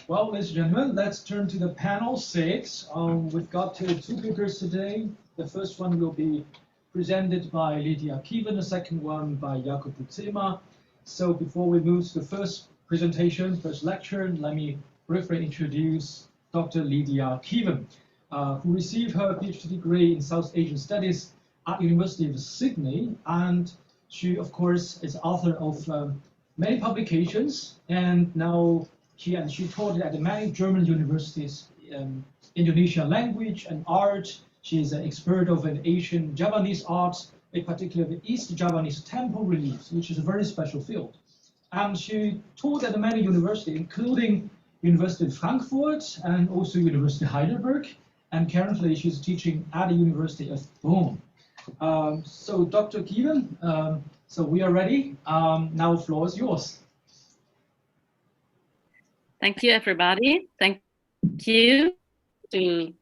Well, ladies and gentlemen, let's turn to the panel 6. We've got two speakers today. The first one will be presented by Lydia Kieven, the second one by Jakub Butzema. So before we move to the first presentation, first lecture, let me briefly introduce Dr. Lydia Kieven, who received her PhD degree in South Asian Studies at University of Sydney. And she, of course, is author of many publications, and now she taught at many German universities, Indonesian language and art. She is an expert of an Asian Javanese art, in particular the East Javanese temple reliefs, which is a very special field. And she taught at many universities, including University of Frankfurt and also University of Heidelberg. And currently she's teaching at the University of Bonn. So Dr. Kieven, so we are ready. Now the floor is yours. Thank you, everybody. Thank you to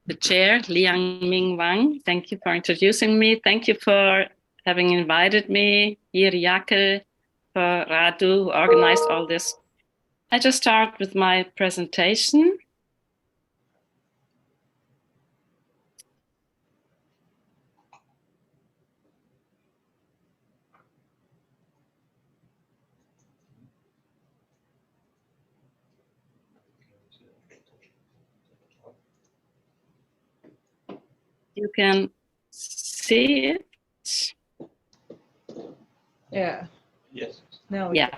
the chair, Liang Ming Wang. Thank you for introducing me. Thank you for having invited me. Here, Jake, for Radu, who organized all this. I just start with my presentation. You can see it. Yeah. Yes. No. Yeah.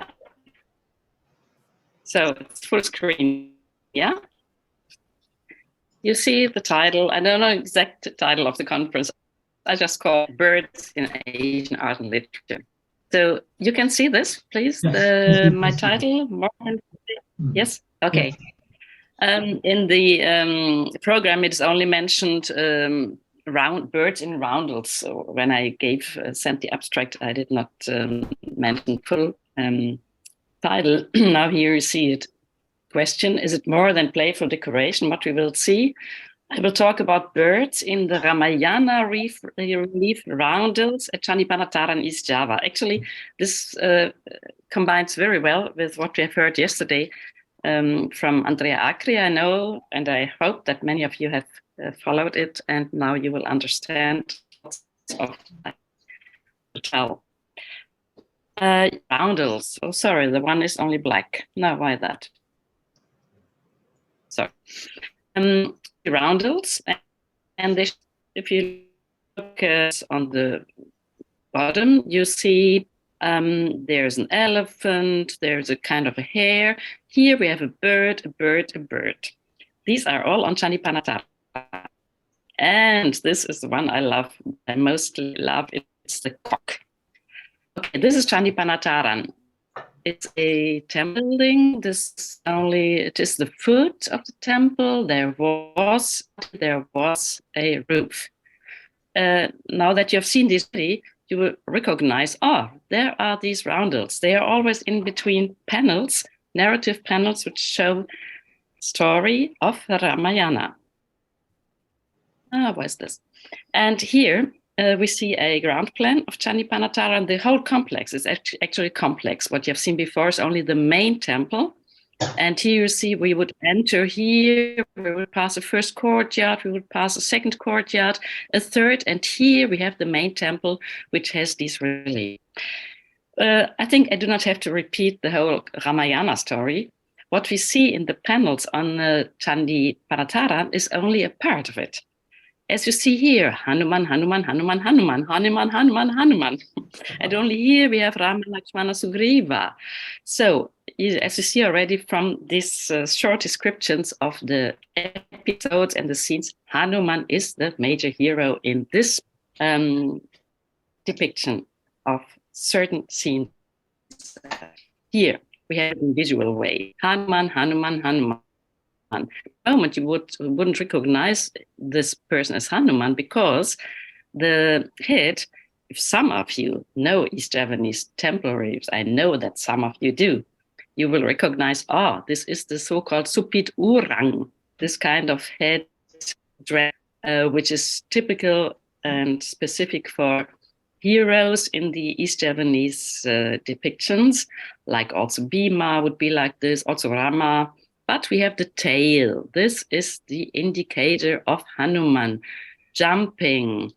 So it's full screen. Yeah. You see the title. I don't know the exact title of the conference. I just call it Birds in Asian Art and Literature. So you can see this, please. Yes. My title. Yes. Okay. In the program, it is only mentioned birds in roundels. So when I sent the abstract, I did not mention full title. Now here you see it. Question: is it more than playful decoration? What we will see. I will talk about birds in the Rāmāyaṇa relief roundels at Candi Panataran, East Java. Actually, this combines very well with what we have heard yesterday from Andrea Acri, I know, and I hope that many of you have followed it, and now you will understand lots of tell. Roundels. Oh, sorry, the one is only black. No, why that? So, roundels, and if you look on the bottom, you see there's an elephant, there's a kind of a hare. Here we have a bird, a bird, a bird. These are all on Candi Panataran. And this is the one I love. I mostly love. It's the cock. Okay, this is Candi Panataran. It's a temple building. It is the foot of the temple. There was a roof. Now that you have seen this, you will recognize, there are these roundels. They are always in between panels, narrative panels, which show story of Rāmāyaṇa. Where's this? And here we see a ground plan of Candi Panataran. The whole complex is actually complex. What you have seen before is only the main temple. And here you see we would enter here, we would pass a first courtyard, we would pass a second courtyard, a third, and here we have the main temple, which has these reliefs. I think I do not have to repeat the whole Rāmāyaṇa story. What we see in the panels on Candi Panataran is only a part of it. As you see here, Hanuman, Hanuman, Hanuman, Hanuman, Hanuman, Hanuman, Hanuman. And only here we have Rama, Lakshmana, Sugriva. So, as you see already from these short descriptions of the episodes and the scenes, Hanuman is the major hero in this depiction of certain scenes. Here we have it in visual way. Hanuman, Hanuman, Hanuman. At the moment you wouldn't recognize this person as Hanuman because the head, if some of you know East Javanese temple reliefs, I know that some of you do, you will recognize, this is the so-called supit urang, this kind of head dress, which is typical and specific for heroes in the East Javanese depictions, like also Bhima would be like this, also Rama. but we have the tail. This is the indicator of Hanuman jumping,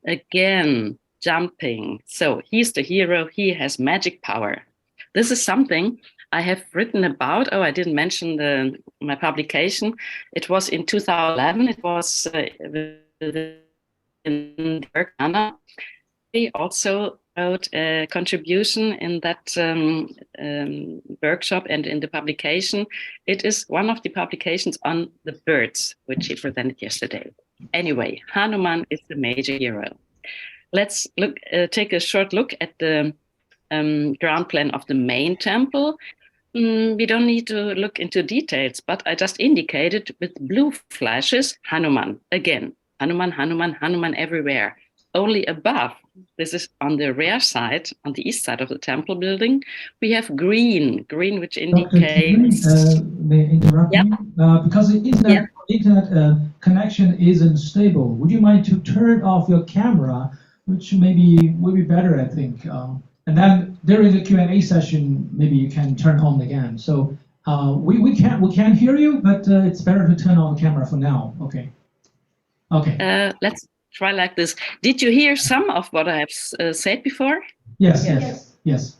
again, jumping. So he's the hero, he has magic power. This is something I have written about. Oh, I didn't mention my publication. It was in 2011. It was in Rāmāyaṇa. We also wrote a contribution in that workshop and in the publication. It is one of the publications on the birds, which he presented yesterday. Anyway, Hanuman is the major hero. Let's take a short look at the ground plan of the main temple. We don't need to look into details, but I just indicated with blue flashes, Hanuman. Again, Hanuman, Hanuman, Hanuman everywhere. Only above, this is on the rear side, on the east side of the temple building, we have green, which indicates... Dr. May I interrupt you? Because the internet connection isn't stable. Would you mind to turn off your camera, which maybe will be better, I think. And then during the Q&A session, maybe you can turn on again. So we can hear you, but it's better to turn on the camera for now. Okay. Okay. Let's try like this. Did you hear some of what I have said before? Yes.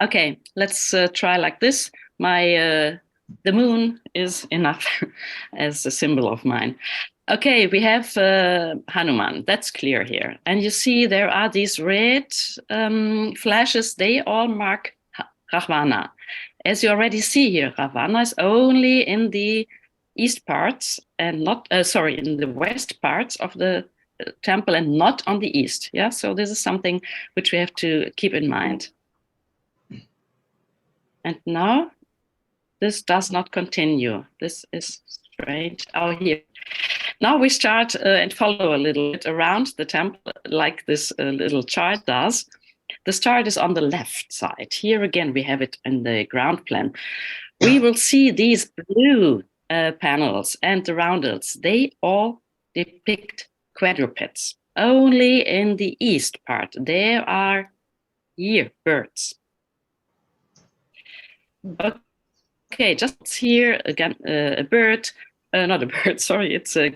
Okay, let's try like this. The moon is enough as a symbol of mine. Okay, we have Hanuman, that's clear here. And you see there are these red flashes, they all mark Ravana. As you already see here, Ravana is only in the east parts and not, in the west parts of the temple and not on the east. Yeah, so this is something which we have to keep in mind. And now, this does not continue. This is strange. Oh, here. Now we start and follow a little bit around the temple like this little chart does. The start is on the left side. Here again, we have it in the ground plan. We will see these blue panels and the roundels. They all depict quadrupeds. Only in the east part, there are here birds. Okay, just here again, a bird, not a bird, sorry, it's an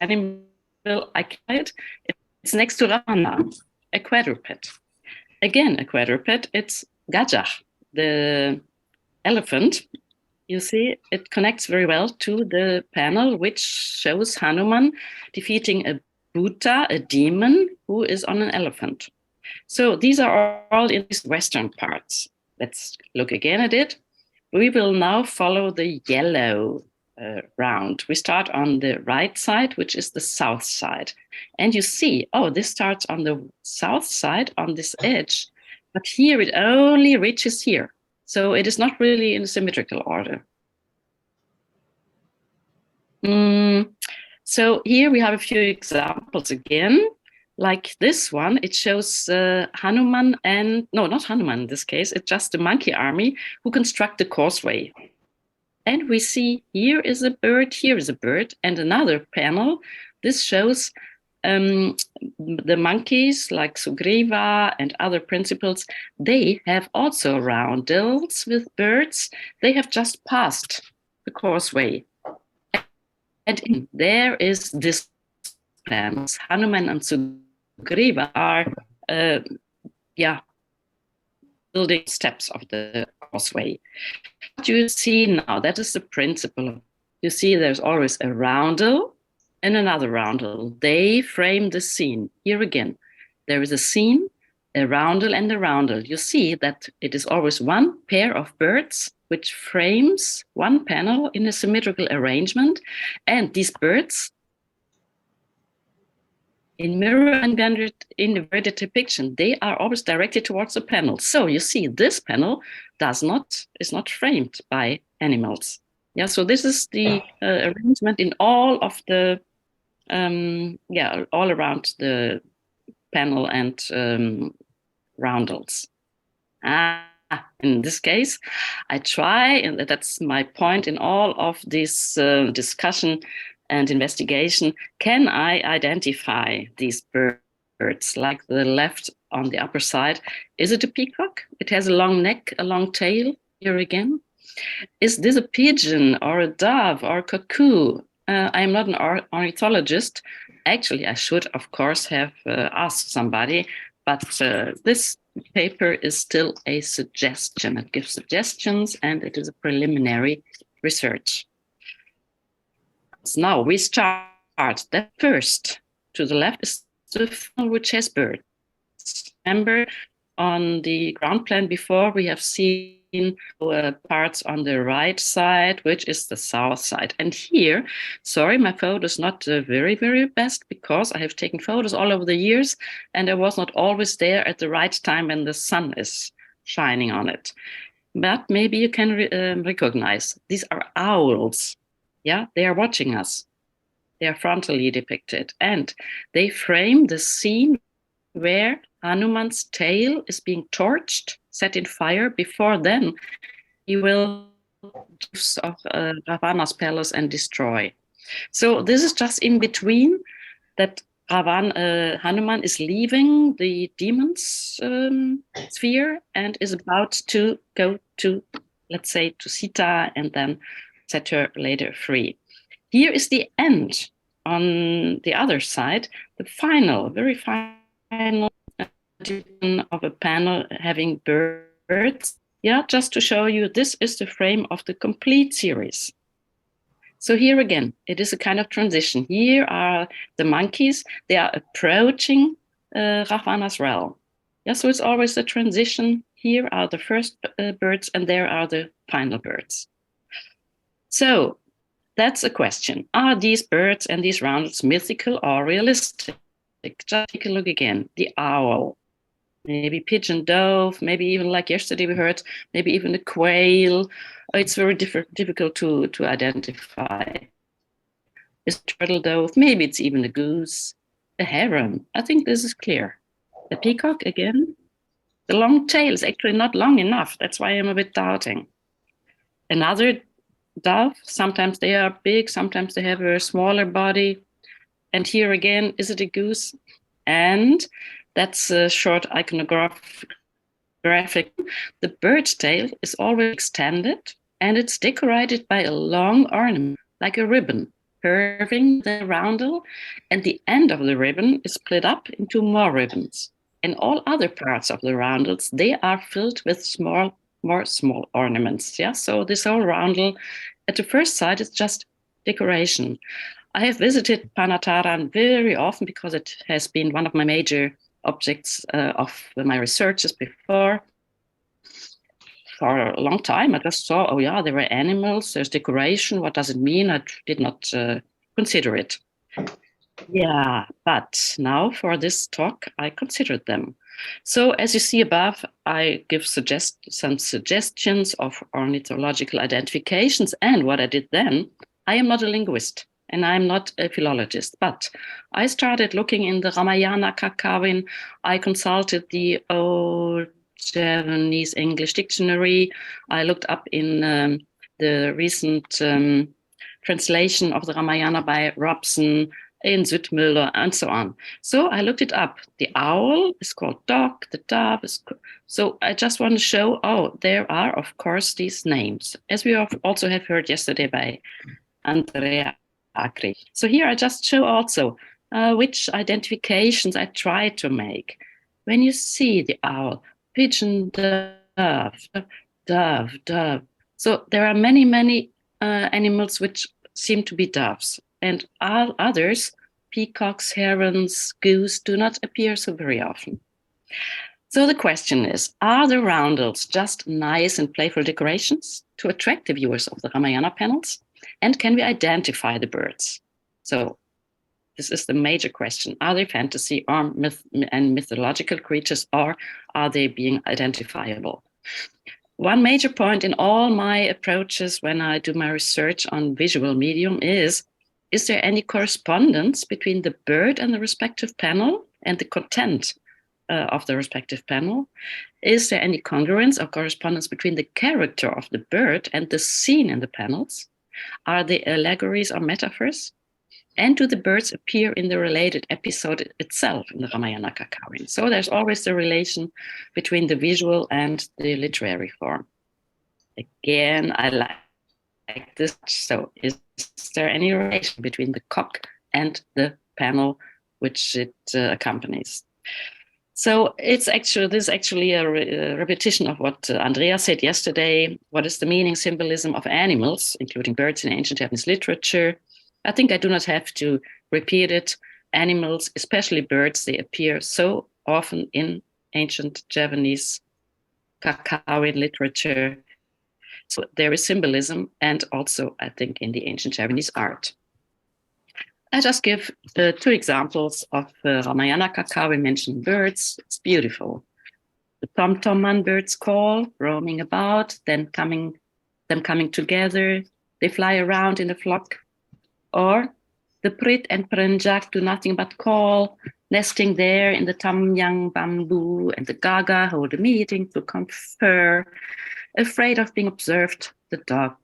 animal, it's next to Ravana, a quadruped. Again, a quadruped, it's Gajah, the elephant. You see, it connects very well to the panel, which shows Hanuman defeating a Bhuta, a demon, who is on an elephant. So these are all in these western parts. Let's look again at it. We will now follow the yellow round. We start on the right side, which is the south side. And you see, oh, this starts on the south side, on this edge, but here it only reaches here. So it is not really in symmetrical order. So here we have a few examples again. Like this one, it shows Hanuman and, no, not Hanuman in this case, it's just the monkey army who construct the causeway. And we see here is a bird, here is a bird, and another panel. This shows the monkeys like Sugriva and other principals. They have also roundels with birds. They have just passed the causeway. And there is this panels. Hanuman and Sugriva are building steps of the causeway. What you see now, that is the principle. You see there's always a roundel and another roundel. They frame the scene. Here again, there is a scene, a roundel and a roundel. You see that it is always one pair of birds which frames one panel in a symmetrical arrangement. And these birds, in mirror and inverted depiction, they are always directed towards the panel. So you see, this panel is not framed by animals. Yeah, so this is the arrangement in all of the, all around the panel and roundels. In this case, I try, and that's my point in all of this discussion and investigation, can I identify these birds, like the left on the upper side? Is it a peacock? It has a long neck, a long tail, here again. Is this a pigeon or a dove or a cuckoo? I am not an ornithologist. Actually, I should, of course, have asked somebody, but this paper is still a suggestion. It gives suggestions and it is a preliminary research. So now we start. The first to the left is the funnel, which has birds. Remember, on the ground plan before, we have seen parts on the right side, which is the south side. And here, sorry, my photo is not very, very best because I have taken photos all over the years and I was not always there at the right time when the sun is shining on it. But maybe you can recognize these are owls. Yeah, they are watching us. They are frontally depicted and they frame the scene where Hanuman's tail is being torched, set in fire. Before then, he will use of Ravana's palace and destroy. So this is just in between that Hanuman is leaving the demon's sphere and is about to go to, let's say, to Sita and then set her later free. Here is the end. On the other side, the final, very final of a panel having birds. Yeah, just to show you, this is the frame of the complete series. So here again, it is a kind of transition. Here are the monkeys. They are approaching Ravana's realm. Yeah, so it's always the transition. Here are the first birds and there are the final birds. So that's a question. Are these birds and these roundels mythical or realistic? Just take a look again. The owl, maybe pigeon, dove, maybe even like yesterday we heard, maybe even a quail. It's very difficult to identify. Is turtle dove? Maybe it's even a goose, a heron. I think this is clear. The peacock again. The long tail is actually not long enough. That's why I'm a bit doubting. Another dove, sometimes they are big, sometimes they have a smaller body. And here again, is it a goose? And that's a short iconographic. The bird's tail is always extended and it's decorated by a long ornament, like a ribbon, curving the roundel. And the end of the ribbon is split up into more ribbons. And all other parts of the roundels, they are filled with more small ornaments. Yeah, so this whole roundel at the first sight is just decoration. I have visited Panataran very often because it has been one of my major objects of my researches before. For a long time, I just saw, oh yeah, there were animals, there's decoration. What does it mean? I did not consider it. Yeah, but now for this talk, I considered them. So as you see above, I give some suggestions of ornithological identifications. And what I did then, I am not a linguist and I'm not a philologist, but I started looking in the Rāmāyaṇa Kakawin. I consulted the old Japanese English dictionary. I looked up in the recent translation of the Rāmāyaṇa by Robson, in Südmüller, and so on. So I looked it up. The owl is called dog, the dove is so I just want to show, oh, there are, of course, these names, as we also have heard yesterday by Andrea Acri. So here I just show also which identifications I try to make. When you see the owl, pigeon, dove. So there are many animals which seem to be doves. And all others, peacocks, herons, goose, do not appear so very often. So the question is, are the roundels just nice and playful decorations to attract the viewers of the Rāmāyaṇa panels? And can we identify the birds? So this is the major question. Are they fantasy or mythological creatures, or are they being identifiable? One major point in all my approaches when I do my research on visual medium is there any correspondence between the bird and the respective panel and the content of the respective panel? Is there any congruence or correspondence between the character of the bird and the scene in the panels? Are they allegories or metaphors? And do the birds appear in the related episode itself in the Rāmāyaṇa Kakawin? So there's always the relation between the visual and the literary form. again, I like this. So is there any relation between the cock and the panel which it accompanies? So this is actually a repetition of what Andrea said yesterday. What is the meaning, symbolism of animals, including birds in ancient Japanese literature? I think I do not have to repeat it. Animals, especially birds, they appear so often in ancient Japanese Kakawin literature. So there is symbolism, and also, I think, in the ancient Japanese art. I just give 2 examples of Rāmāyaṇa Kakao. We mentioned birds. It's beautiful. The tom-tom birds call, roaming about, them coming together. They fly around in a flock. Or the prit and prenjak do nothing but call, nesting there in the tamyang bamboo, and the gaga hold a meeting to confer, afraid of being observed, the dog.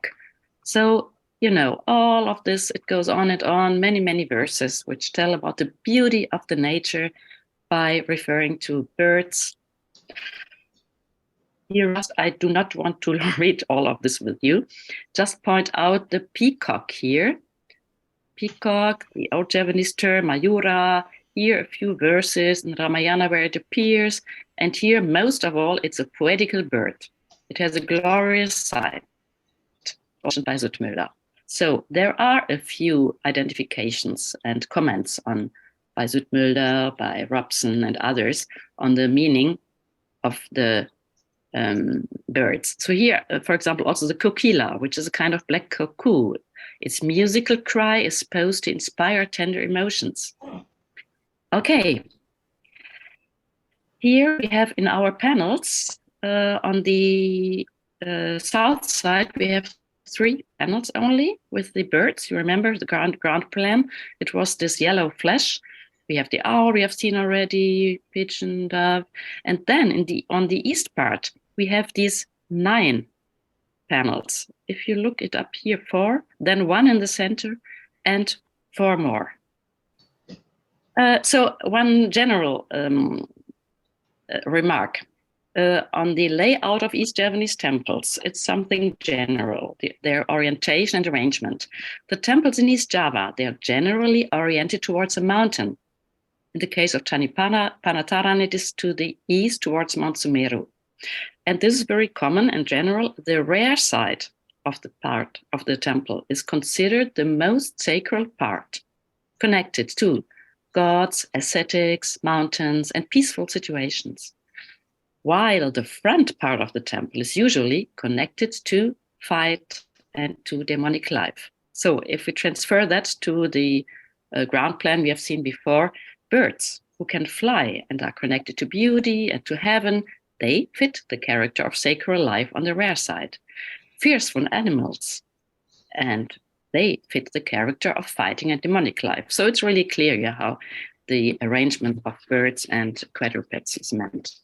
So, you know, all of this, it goes on and on, many, many verses which tell about the beauty of the nature by referring to birds. Here, I do not want to read all of this with you, just point out the peacock here. Peacock, the old Japanese term, Mayura, here a few verses in Rāmāyaṇa where it appears, and here, most of all, it's a poetical bird. It has a glorious side, mentioned by Zoetmulder. So there are a few identifications and comments on by Zoetmulder, by Robson and others on the meaning of the birds. So here, for example, also the kokila, which is a kind of black cuckoo. Its musical cry is supposed to inspire tender emotions. Okay. Here we have in our panels, on the south side, we have 3 panels only with the birds. You remember the ground plan? It was this yellow flesh. We have the owl, we have seen already, pigeon, dove. And then on the east part, we have these 9 panels. If you look it up here, 4, then 1 in the center and 4 more. So one general remark. On the layout of East Javanese temples, it's something general, their orientation and arrangement. The temples in East Java, they are generally oriented towards a mountain. In the case of Candi Panataran, it is to the east towards Mount Sumeru. And this is very common and general. The rear side of the part of the temple is considered the most sacred part, connected to gods, ascetics, mountains, and peaceful situations. While the front part of the temple is usually connected to fight and to demonic life. So if we transfer that to the ground plan we have seen before, birds who can fly and are connected to beauty and to heaven, they fit the character of sacred life on the rear side. Fearful animals, and they fit the character of fighting and demonic life. So it's really clear here how the arrangement of birds and quadrupeds is meant.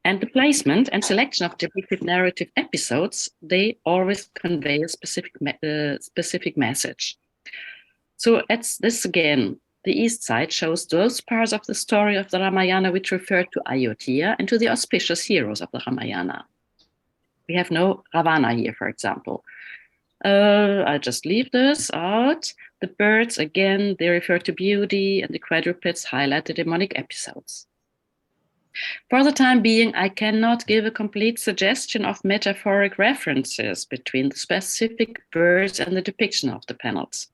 And the placement and selection of depicted narrative episodes, they always convey a specific message. So it's this again, the east side shows those parts of the story of the Rāmāyaṇa which refer to Ayodhya and to the auspicious heroes of the Rāmāyaṇa. We have no Ravana here, for example. I'll just leave this out. The birds, again, they refer to beauty, and the quadrupeds highlight the demonic episodes. For the time being, I cannot give a complete suggestion of metaphoric references between the specific birds and the depiction of the panels.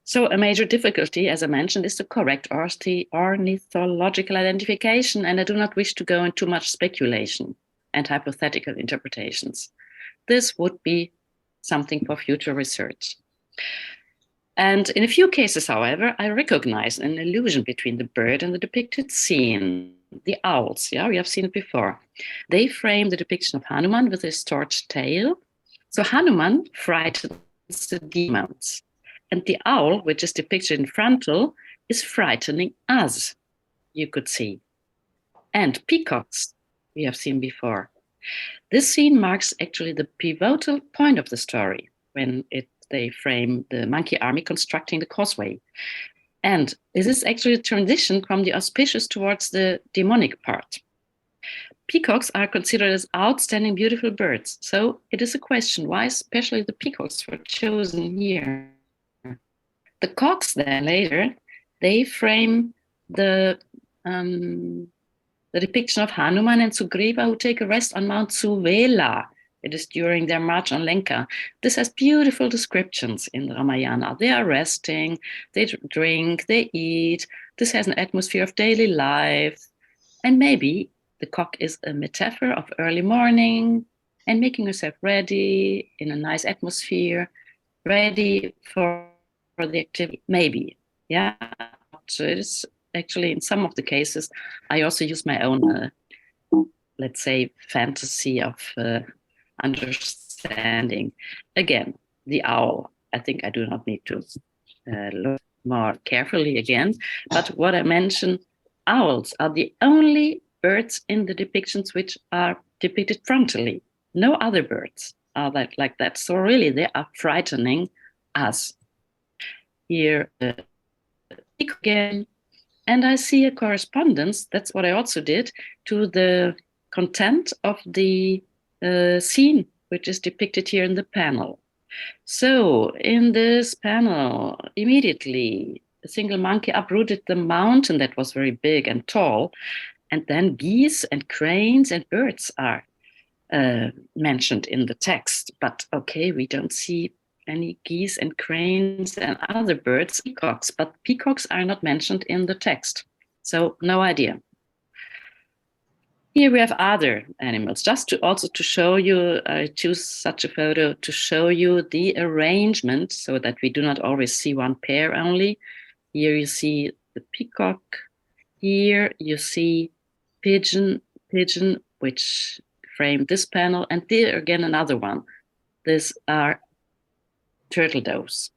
So a major difficulty, as I mentioned, is the correct ornithological identification, and I do not wish to go into much speculation and hypothetical interpretations. This would be something for future research. And in a few cases, however, I recognize an illusion between the bird and the depicted scene. The owls, yeah, we have seen it before. They frame the depiction of Hanuman with his torched tail. So Hanuman frightens the demons. And the owl, which is depicted in frontal, is frightening us, you could see. And peacocks, we have seen before. This scene marks actually the pivotal point of the story when they frame the monkey army constructing the causeway. And this is actually a transition from the auspicious towards the demonic part. peacocks are considered as outstanding, beautiful birds. So it is a question, why especially the peacocks were chosen here? The cocks then later, they frame the depiction of Hanuman and Sugriva who take a rest on Mount Suvela. It is during their march on Lanka. This has beautiful descriptions in the Rāmāyaṇa. They are resting, they drink, they eat. This has an atmosphere of daily life. And maybe the cock is a metaphor of early morning and making yourself ready in a nice atmosphere, ready for the activity. Maybe, yeah. So it is actually in some of the cases, I also use my own, let's say, fantasy of understanding. Again, the owl. I think I do not need to look more carefully again. But what I mentioned, owls are the only birds in the depictions which are depicted frontally. No other birds are like that. So really, they are frightening us. Here again, and I see a correspondence, that's what I also did, to the content of the scene, which is depicted here in the panel. So in this panel, immediately, a single monkey uprooted the mountain that was very big and tall, and then geese and cranes and birds are mentioned in the text. But okay, we don't see any geese and cranes and other birds, peacocks, but peacocks are not mentioned in the text. So no idea. Here we have other animals, just to show you, I choose such a photo to show you the arrangement so that we do not always see one pair only. Here you see the peacock. Here you see pigeon, which frame this panel, and there again another one. These are turtle doves.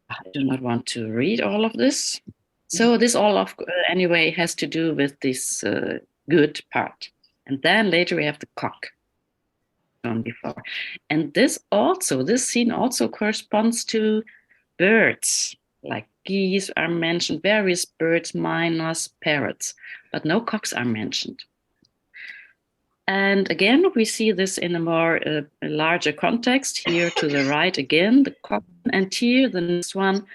I do not want to read all of this. So this all of anyway has to do with this good part. And then later we have the cock shown before. And this scene also corresponds to birds, like geese are mentioned, various birds, minus parrots, but no cocks are mentioned. And again, we see this in a more a larger context. Here to the right again, the cock, and here the next one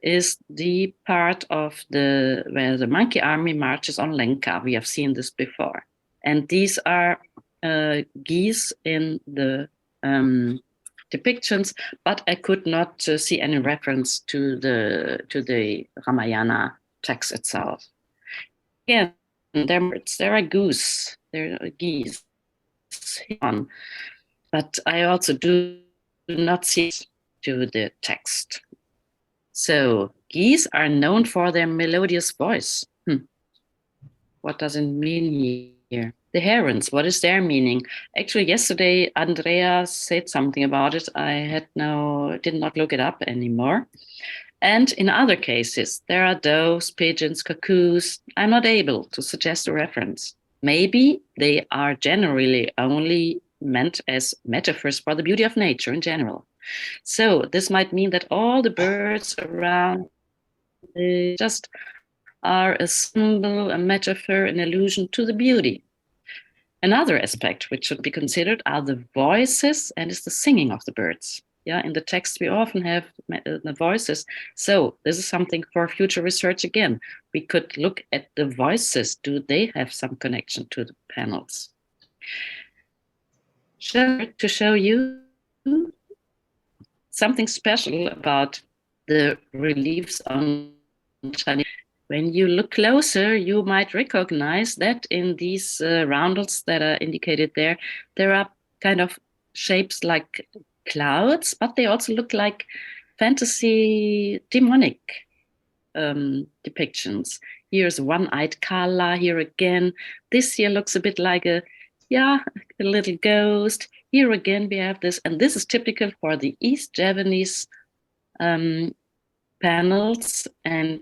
is the part of where the monkey army marches on Lanka. We have seen this before. And these are geese in the depictions, but I could not see any reference to the Rāmāyaṇa text itself. Again, there are goose, there are geese, but I also do not see it to the text. So geese are known for their melodious voice. What does it mean here? The herons, what is their meaning? Actually, yesterday, Andrea said something about it. I did not look it up anymore. And in other cases, there are doves, pigeons, cuckoos. I'm not able to suggest a reference. Maybe they are generally only meant as metaphors for the beauty of nature in general. So this might mean that all the birds around just are a symbol, a metaphor, an allusion to the beauty. Another aspect which should be considered are the voices, and is the singing of the birds. Yeah, in the text we often have the voices. So this is something for future research again. We could look at the voices. Do they have some connection to the panels? To show you something special about the reliefs on Chinese. When you look closer, you might recognize that in these roundels that are indicated there, there are kind of shapes like clouds, but they also look like fantasy demonic depictions. Here's one-eyed Kala here again. This here looks a bit like a little ghost. Here again we have this, and this is typical for the East Javanese panels and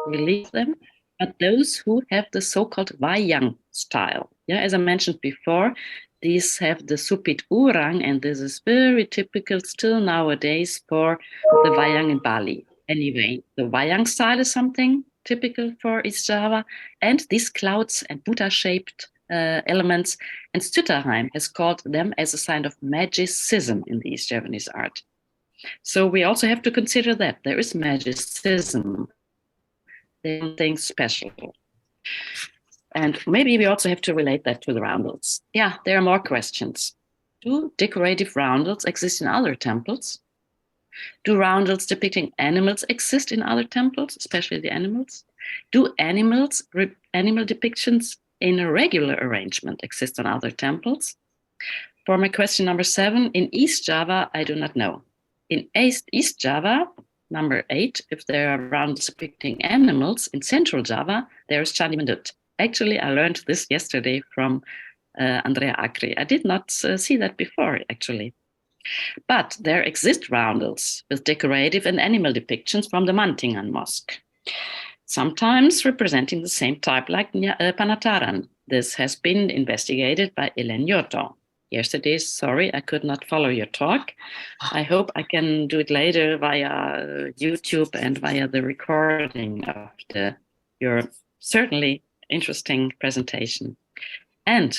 relief them, but those who have the so-called wayang style. Yeah, as I mentioned before, these have the supit urang, and this is very typical still nowadays for the wayang in Bali. Anyway, the wayang style is something typical for East Java, and these clouds and Buddha-shaped elements, and Stutterheim has called them as a sign of magicism in the East Javanese art. So we also have to consider that there is magicism, there's something special. And maybe we also have to relate that to the roundels. Yeah, there are more questions. Do decorative roundels exist in other temples? Do roundels depicting animals exist in other temples, especially the animals? Do animal depictions in a regular arrangement exist in other temples? For my question number 7, in East Java, I do not know. In East Java, number 8, if there are roundels depicting animals, in Central Java, there is Candi Panataran. Actually, I learned this yesterday from Andrea Acri. I did not see that before, actually. But there exist roundels with decorative and animal depictions from the Mantingan Mosque, sometimes representing the same type like Panataran. This has been investigated by Elen Yoto. Yesterday, sorry, I could not follow your talk. I hope I can do it later via YouTube and via the recording of your certainly interesting presentation. And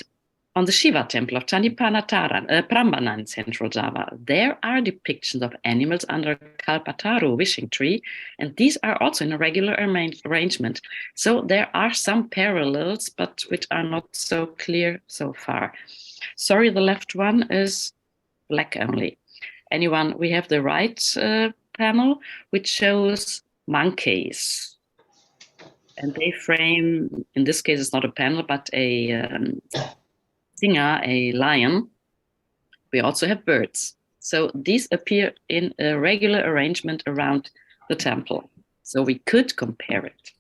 on the Shiva temple of Candi Panataran, Prambanan in Central Java, there are depictions of animals under Kalpataru wishing tree, and these are also in a regular arrangement. So there are some parallels, but which are not so clear so far. Sorry, the left one is black only. Anyone, we have the right panel, which shows monkeys. And they frame, in this case, it's not a panel, but a singer, a lion. We also have birds. So these appear in a regular arrangement around the temple. So we could compare it.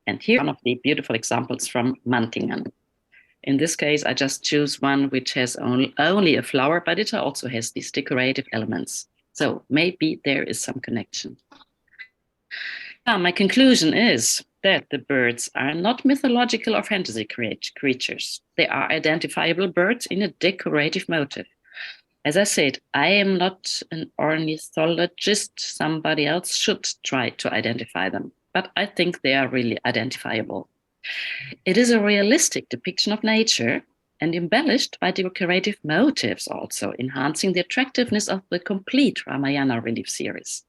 And here one of the beautiful examples from Mantingan. In this case, I just choose one which has only a flower, but it also has these decorative elements. So maybe there is some connection. My conclusion is that the birds are not mythological or fantasy creatures. They are identifiable birds in a decorative motive. As I said, I am not an ornithologist. Somebody else should try to identify them, but I think they are really identifiable. It is a realistic depiction of nature and embellished by decorative motives also, enhancing the attractiveness of the complete Rāmāyaṇa relief series.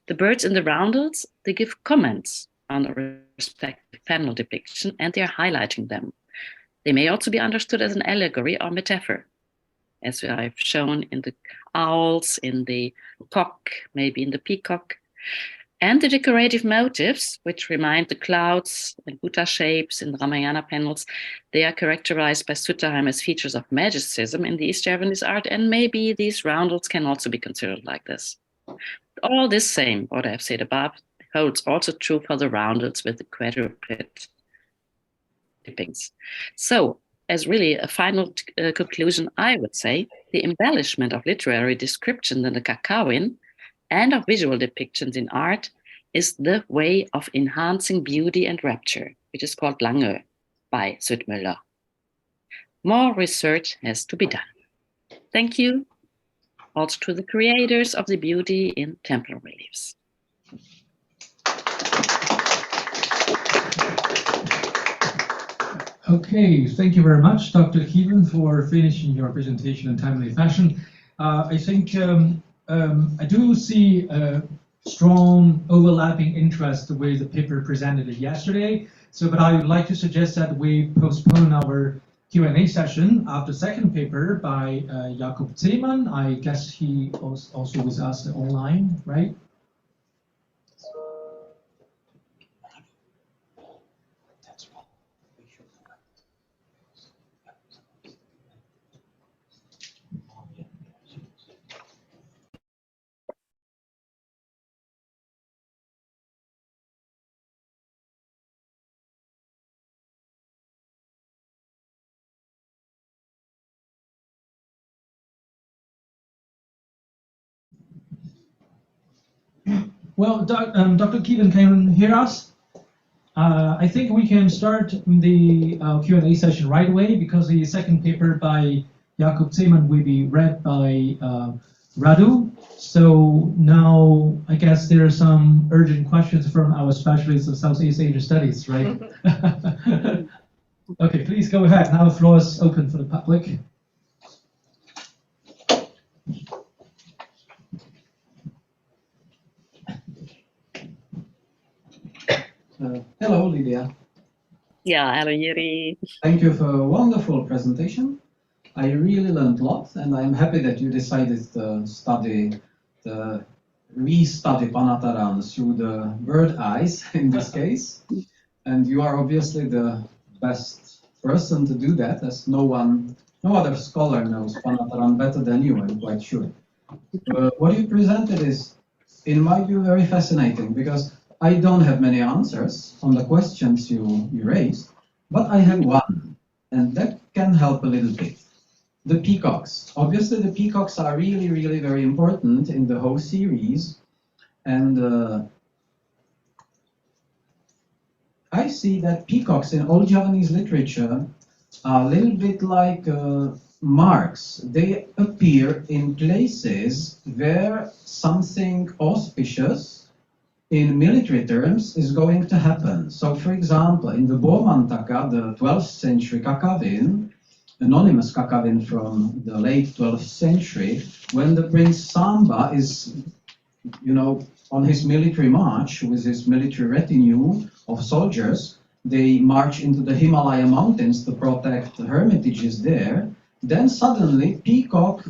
The birds in the roundels, they give comments on the respective panel depiction and they are highlighting them. They may also be understood as an allegory or metaphor, as I've shown in the owls, in the cock, maybe in the peacock. And the decorative motifs, which remind the clouds and Buddha shapes in the Rāmāyaṇa panels, they are characterized by Stutterheim as features of magicism in the East Javanese art, and maybe these roundels can also be considered like this. All this same, what I've said above, holds also true for the roundels with the quadruped depictions. So, as really a final conclusion, I would say the embellishment of literary description in the Kakawin and of visual depictions in art is the way of enhancing beauty and rapture, which is called Lange by Südmüller. More research has to be done. Thank you also to the creators of the beauty in temple reliefs. Okay, thank you very much, Dr. Kievan, for finishing your presentation in timely fashion. I think I do see a strong overlapping interest with the paper presented yesterday. So, but I would like to suggest that we postpone our Q&A session after second paper by Jakob Zeeman. I guess he also with us online, right? Well, Dr. Kievan, can you hear us? I think we can start the Q&A session right away because the second paper by Jakob Zeeman will be read by Radu. So now I guess there are some urgent questions from our specialists of Southeast Asia Studies, right? Okay, please go ahead. Now the floor is open for the public. Hello, Lydia. Yeah, hello, Yuri. Thank you for a wonderful presentation. I really learned a lot, and I'm happy that you decided to restudy Panataran through the bird eyes in this case. And you are obviously the best person to do that, as no other scholar knows Panataran better than you, I'm quite sure. What you presented is, in my view, very fascinating, because I don't have many answers on the questions you raised, but I have one, and that can help a little bit. The peacocks. Obviously, the peacocks are really, really very important in the whole series, and I see that peacocks in old Javanese literature are a little bit like marks. They appear in places where something auspicious in military terms is going to happen. So, for example, in the Bormantaka, the 12th century Kakavin, anonymous Kakavin from the late 12th century, when the Prince Samba is, on his military march with his military retinue of soldiers, they march into the Himalaya mountains to protect the hermitages there. Then suddenly, peacock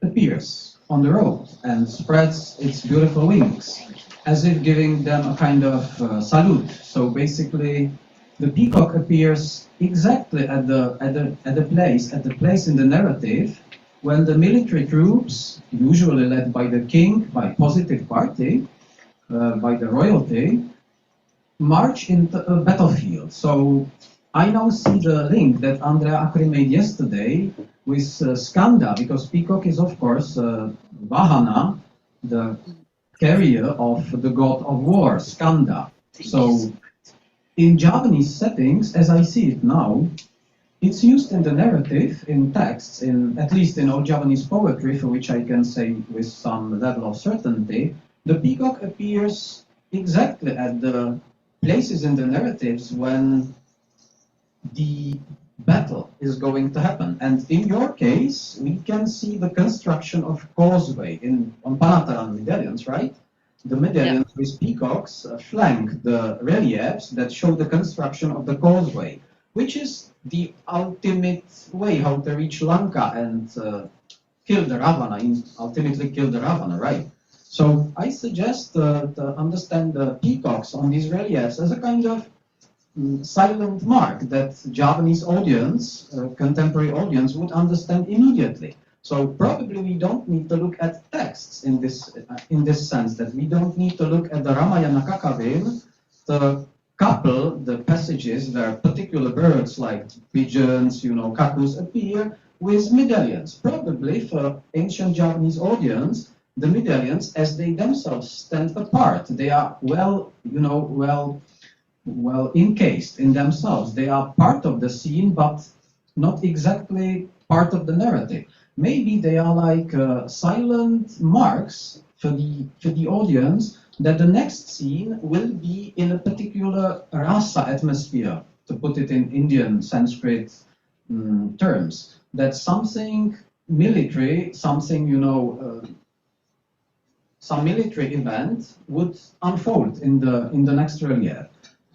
appears on the road and spreads its beautiful wings, as if giving them a kind of salute. So basically, the peacock appears exactly at the place in the narrative when the military troops, usually led by the king, by positive party, by the royalty, march into a battlefield. So I now see the link that Andrea Akri made yesterday with Skanda, because peacock is of course Vahana, the carrier of the god of war, Skanda. So in Javanese settings, as I see it now, it's used in the narrative, in texts, at least in old Javanese poetry, for which I can say with some level of certainty, the peacock appears exactly at the places in the narratives when the battle is going to happen. And in your case, we can see the construction of causeway on Panataran medallions, right? The medallions with peacocks flank the reliefs that show the construction of the causeway, which is the ultimate way how to reach Lanka and kill the Ravana, ultimately kill the Ravana, right? So I suggest to understand the peacocks on these reliefs as a kind of silent mark that Javanese audience, contemporary audience, would understand immediately. So probably we don't need to look at texts in this sense, that we don't need to look at the Rāmāyaṇa Kakavin to couple the passages where particular birds like pigeons, cuckoos appear with medallions. Probably for ancient Javanese audience, the medallions, as they themselves stand apart, they are well encased in themselves. They are part of the scene, but not exactly part of the narrative. Maybe they are like silent marks for the audience that the next scene will be in a particular rasa atmosphere, to put it in Indian Sanskrit terms. That something military, something some military event would unfold in the next relief.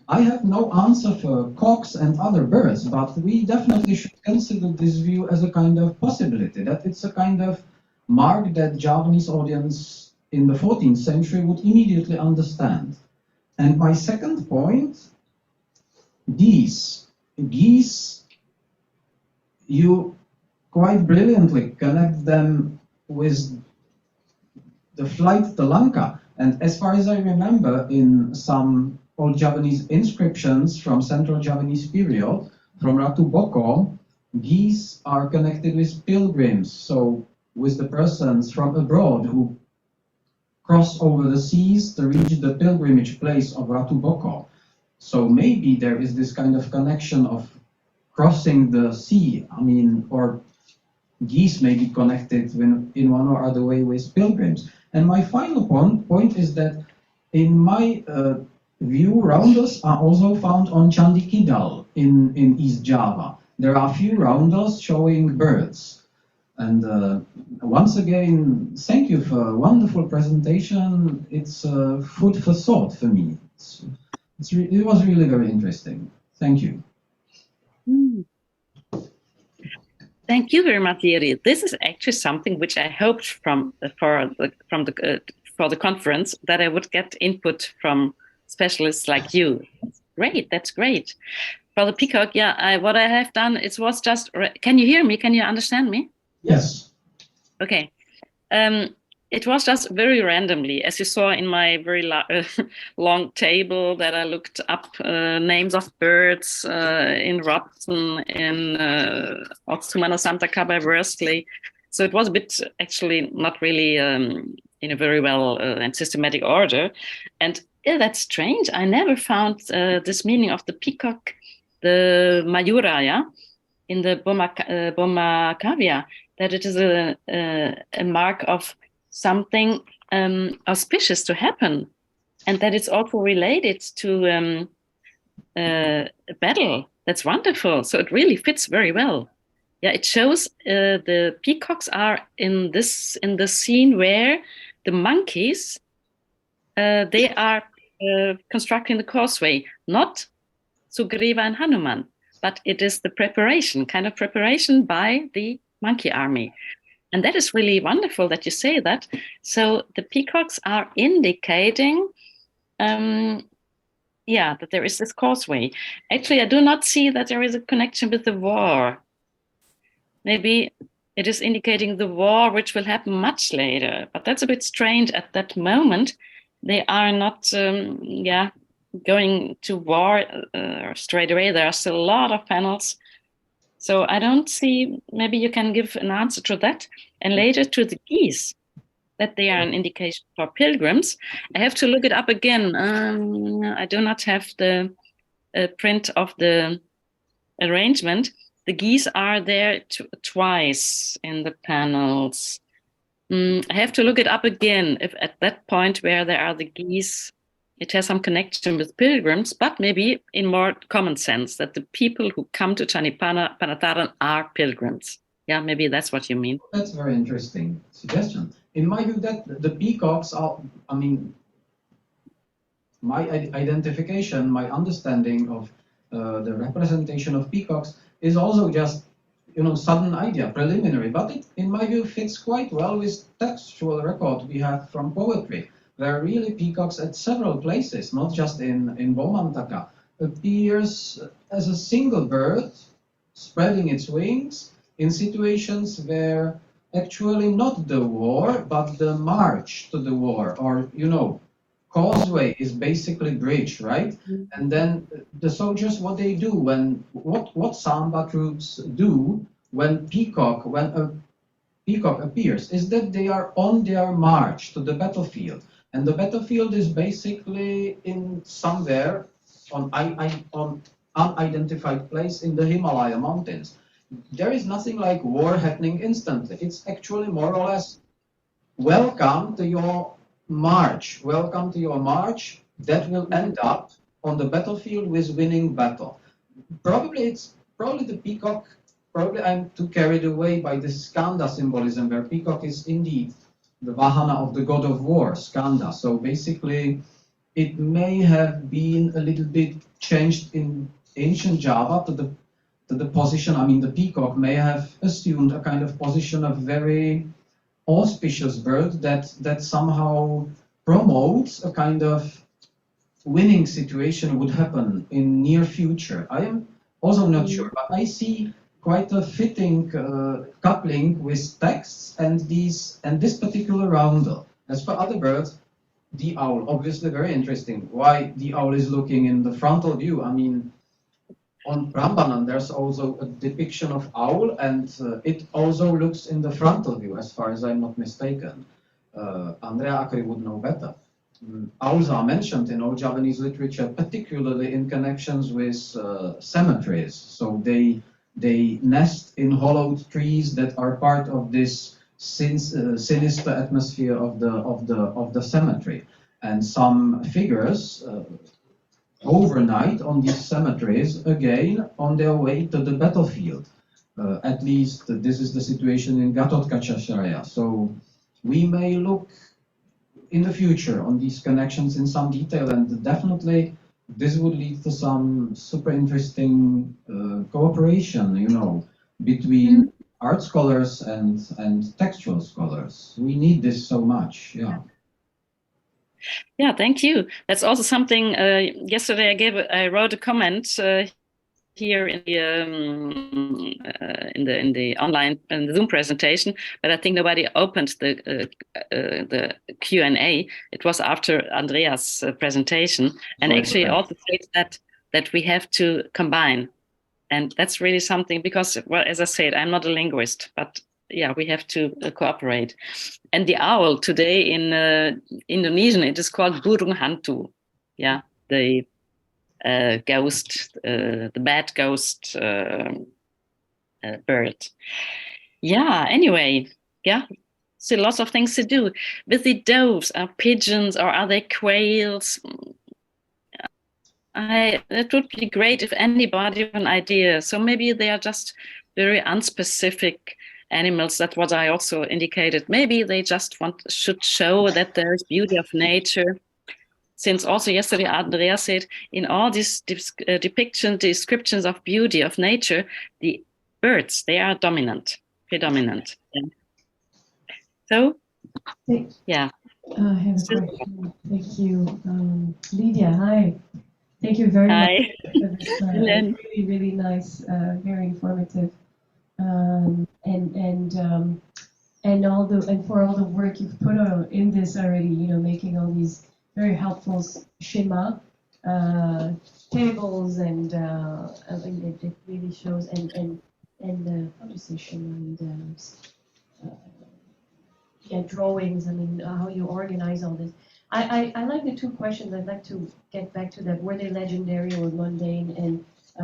I have no answer for cocks and other birds, but we definitely should consider this view as a kind of possibility, that it's a kind of mark that Javanese audience in the 14th century would immediately understand. And my second point, geese, you quite brilliantly connect them with the flight to Lanka. And as far as I remember, in some old Javanese inscriptions from Central Javanese period, from Ratu Boko, geese are connected with pilgrims, so with the persons from abroad who cross over the seas to reach the pilgrimage place of Ratu Boko. So maybe there is this kind of connection of crossing the sea, or geese may be connected in one or other way with pilgrims. And my final point is that in my view, roundels are also found on Candi Kidal in East Java. There are a few roundels showing birds. And once again, thank you for a wonderful presentation. It's food for thought for me. It was really very interesting. Thank you. Thank you very much, Yeri. This is actually something which I hoped for the conference, that I would get input from specialists like you. Great, that's great. For the peacock, yeah, what I have done, it was just, can you hear me? Can you understand me? Yes. Okay. It was just very randomly, as you saw in my very long table, that I looked up names of birds in Robson, in Otsumano Santa Caba, Worsley. So it was a bit, actually, not really in a very well and systematic order. And that's strange. I never found this meaning of the peacock, the Mayura, in the Bomacavia, that it is a mark of something auspicious to happen, and that it's also related to a battle. That's wonderful. So it really fits very well. Yeah, it shows the peacocks are in the scene where the monkeys they are constructing the causeway, not Sugriva and Hanuman, but it is the preparation, kind of preparation by the monkey army. And that is really wonderful that you say that. So the peacocks are indicating, that there is this causeway. Actually, I do not see that there is a connection with the war. Maybe it is indicating the war, which will happen much later. But that's a bit strange at that moment. They are not, going to war straight away. There are still a lot of panels. So I don't see, maybe you can give an answer to that. And later to the geese, that they are an indication for pilgrims. I have to look it up again. I do not have the print of the arrangement. The geese are there twice in the panels. I have to look it up again, if at that point where there are the geese, it has some connection with pilgrims, but maybe in more common sense, that the people who come to Candi Panataran are pilgrims. Yeah, maybe that's what you mean. That's a very interesting suggestion. In my view, that the peacocks are, my identification, my understanding of the representation of peacocks is also just, sudden idea, preliminary, but it, in my view, fits quite well with textual record we have from poetry. There are really peacocks at several places, not just in Bomantaka, appears as a single bird, spreading its wings in situations where actually not the war, but the march to the war, or, causeway is basically bridge, right? And then the soldiers, what they do what Samba troops do when a peacock appears is that they are on their march to the battlefield. And the battlefield is basically in somewhere on unidentified place in the Himalaya mountains. There is nothing like war happening instantly. It's actually more or less welcome to your march. Welcome to your march that will end up on the battlefield with winning battle. Probably the peacock. Probably I'm too carried away by the Skanda symbolism, where peacock is indeed the Vahana of the god of war, Skanda. So basically, it may have been a little bit changed in ancient Java to the position. The peacock may have assumed a kind of position of very auspicious bird that somehow promotes a kind of winning situation would happen in near future. I am also not sure, but I see quite a fitting coupling with texts and this particular roundel. As for other birds, the owl, obviously very interesting. Why the owl is looking in the frontal view? On Prambanan there's also a depiction of owl, and it also looks in the frontal view, as far as I'm not mistaken. Andrea Acri would know better. Owls are mentioned in old Javanese literature, particularly in connections with cemeteries. So they They nest in hollowed trees that are part of this sinister atmosphere of the cemetery. And some figures overnight on these cemeteries, again on their way to the battlefield. At least this is the situation in Gatotkačašaja. So we may look in the future on these connections in some detail, and definitely this would lead to some super interesting cooperation, you know, between art scholars and textual scholars. We need this so much, yeah. Yeah, thank you. That's also something. Yesterday, I wrote a comment here in the online in the Zoom presentation, but I think nobody opened the Q&A. It was after Andreas' presentation, and actually also said that we have to combine, and that's really something because, well, as I said, I'm not a linguist, but yeah, we have to cooperate. And the owl today in Indonesian, it is called burung hantu. Yeah, the ghost, the bad ghost bird. Yeah, anyway, yeah, still lots of things to do. With the doves, are pigeons or are they quails? It would be great if anybody have an idea. So maybe they are just very unspecific animals. That's what I also indicated. Maybe they just should show that there is beauty of nature. Since also yesterday Andrea said in all these descriptions of beauty of nature, the birds, they are predominant. Yeah. So, yeah. I have a question. Thank you. Lydia, hi. Thank you very much for this really nice, very informative, and for all the work you've put on in this already. You know, making all these very helpful schema tables and it really shows and how do you say schema and drawings. I mean, how you organize all this. I like the two questions. I'd like to get back to that. Were they legendary or mundane, and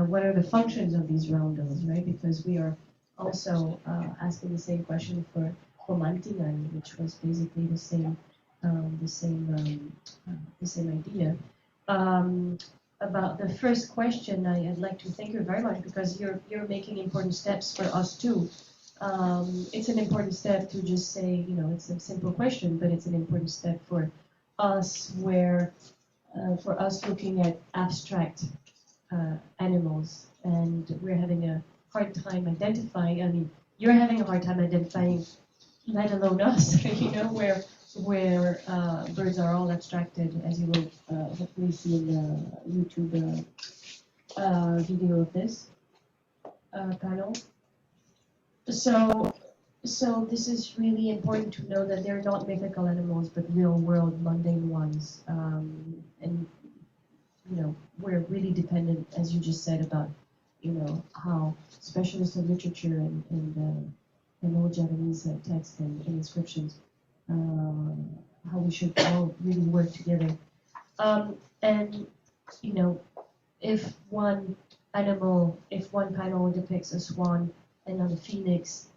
what are the functions of these roundels, right? Because we are also asking the same question for Mantingan, which was basically the same idea. About the first question, I'd like to thank you very much because you're making important steps for us too. It's an important step to just say, you know, it's a simple question, but it's an important step for us for us looking at abstract animals, and we're having a hard time identifying. I mean, you're having a hard time identifying, let alone us. You know, where birds are all abstracted, as you will hopefully see in the YouTube video of this panel. So this is really important to know that they're not mythical animals, but real-world, mundane ones. And you know, we're really dependent, as you just said, about you know how specialists of literature and old Japanese texts and inscriptions, how we should all really work together. And you know, if one panel depicts a swan and not a phoenix,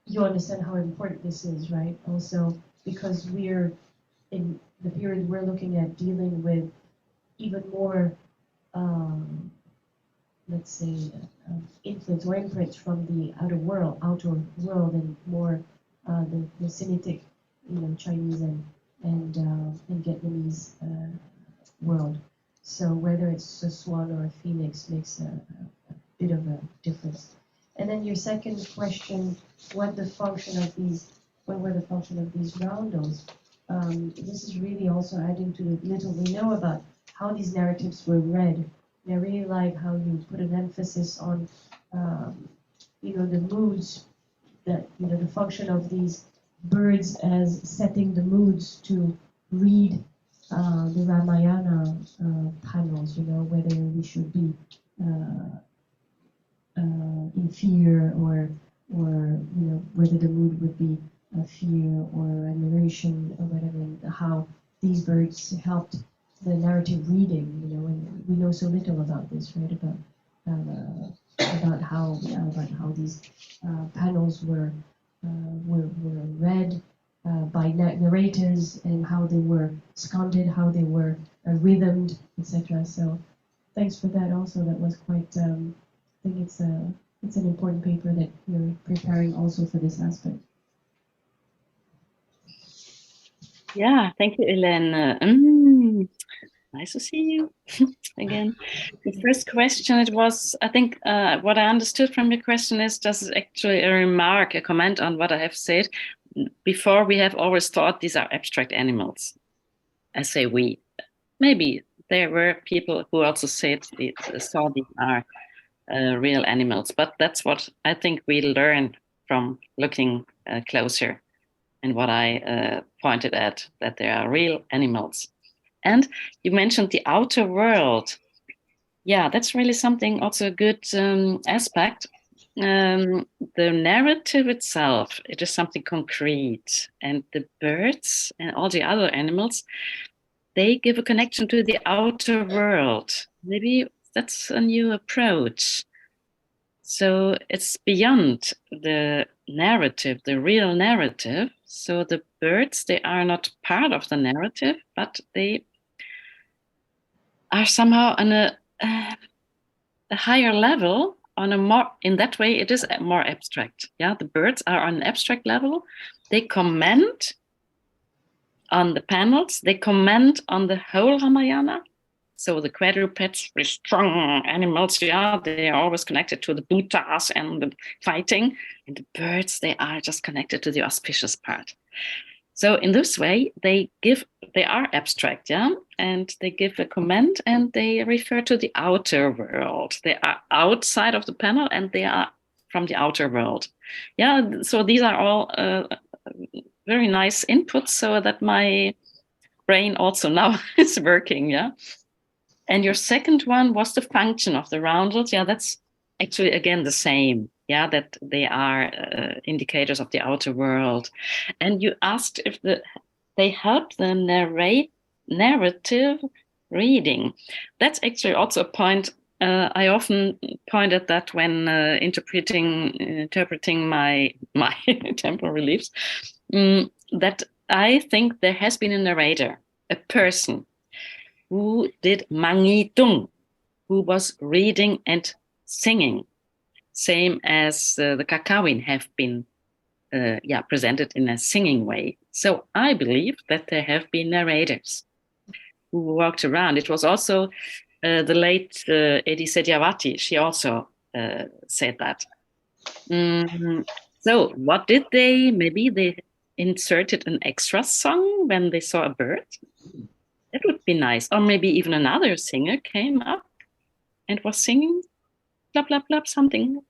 you understand how important this is, right? Also, because we're in the period we're looking at dealing with even more, let's say, influence or imprints from the outer world, and more the Semitic, you know, Chinese and Vietnamese world. So whether it's a swan or a phoenix makes a bit of a difference. And then your second question, what were the function of these roundels? This is really also adding to the little we know about how these narratives were read. And I really like how you put an emphasis on, you know, the moods, that, you know, the function of these birds as setting the moods to read the Rāmāyaṇa panels, you know, whether we should be in fear or you know, whether the mood would be fear or admiration or whatever, and how these birds helped the narrative reading, you know, and we know so little about this, right, about about how these panels were read by narrators, and how they were seconded, how they were rhythmed, etc. So thanks for that. Also, that was quite. I think it's an important paper that you're preparing also for this aspect. Yeah, thank you, Ellen. Nice to see you again. The first question, it was, I think, what I understood from your question is just actually a remark, a comment on what I have said. Before, we have always thought these are abstract animals. I say we. Maybe there were people who also saw these are real animals, but that's what I think we learn from looking closer, and what I pointed at, that they are real animals. And you mentioned the outer world. Yeah, that's really something, also a good aspect. The narrative itself, it is something concrete. And the birds and all the other animals, they give a connection to the outer world. Maybe that's a new approach. So it's beyond the narrative, the real narrative. So the birds, they are not part of the narrative, but they are somehow on a higher level, on a more, in that way, it is more abstract. Yeah, the birds are on an abstract level. They comment on the panels. They comment on the whole Rāmāyaṇa. So the quadrupeds, very strong animals, yeah, they are always connected to the Bhutas and the fighting. And the birds, they are just connected to the auspicious part. So in this way, they are abstract, yeah, and they give a comment and they refer to the outer world. They are outside of the panel and they are from the outer world. Yeah, so these are all very nice inputs, so that my brain also now is working, yeah. And your second one was the function of the roundels. Yeah, that's actually, again, the same. Yeah, that they are indicators of the outer world. And you asked if they help the narrative reading. That's actually also a point. I often point at that when interpreting my temporal reliefs, that I think there has been a narrator, a person who did mangitung, who was reading and singing, same as the Kakawin have been presented in a singing way. So I believe that there have been narrators who walked around. It was also the late Edi Sediawati. She also said that. So what did they? Maybe they inserted an extra song when they saw a bird. That would be nice. Or maybe even another singer came up and was singing, blah, blah, blah, something,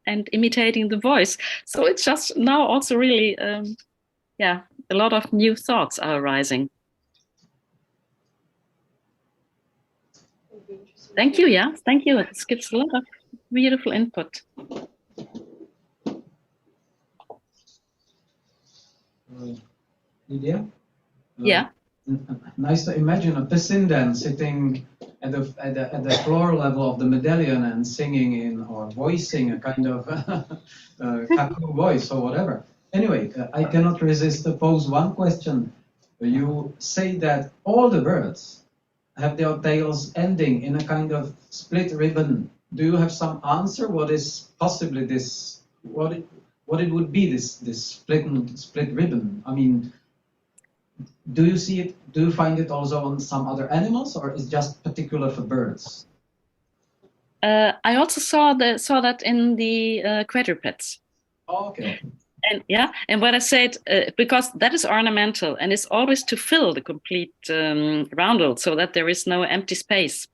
and imitating the voice. So it's just now also really, a lot of new thoughts are arising. Thank you, yeah, thank you. This gives a lot of beautiful input. Lydia? Yeah. Nice to imagine a Pasindan sitting at the floor level of the medallion and singing or voicing a kind of kaku voice or whatever. Anyway, I cannot resist to pose one question. You say that all the birds have their tails ending in a kind of split ribbon. Do you have some answer? What is possibly this? What it would be this split ribbon? I mean, do you see it? Do you find it also on some other animals, or is it just particular for birds? I also saw that in the quadrupeds. Oh, okay. And what I said, because that is ornamental and it's always to fill the complete roundel so that there is no empty space.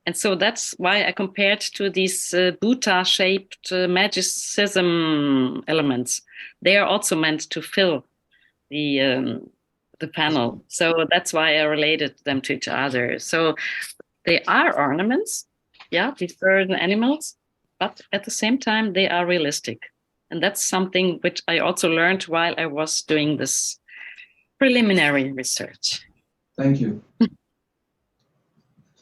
And so that's why I compared to these Bhuta-shaped magicism elements. They are also meant to fill the panel. So that's why I related them to each other. So they are ornaments, yeah, these birds and animals, but at the same time, they are realistic. And that's something which I also learned while I was doing this preliminary research. Thank you.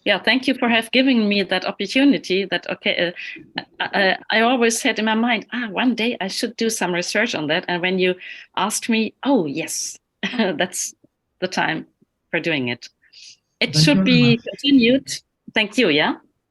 Yeah, thank you for given me that opportunity. That I always had in my mind, one day I should do some research on that. And when you asked me, oh yes, that's the time for doing it. It should be continued. Thank you. Yeah.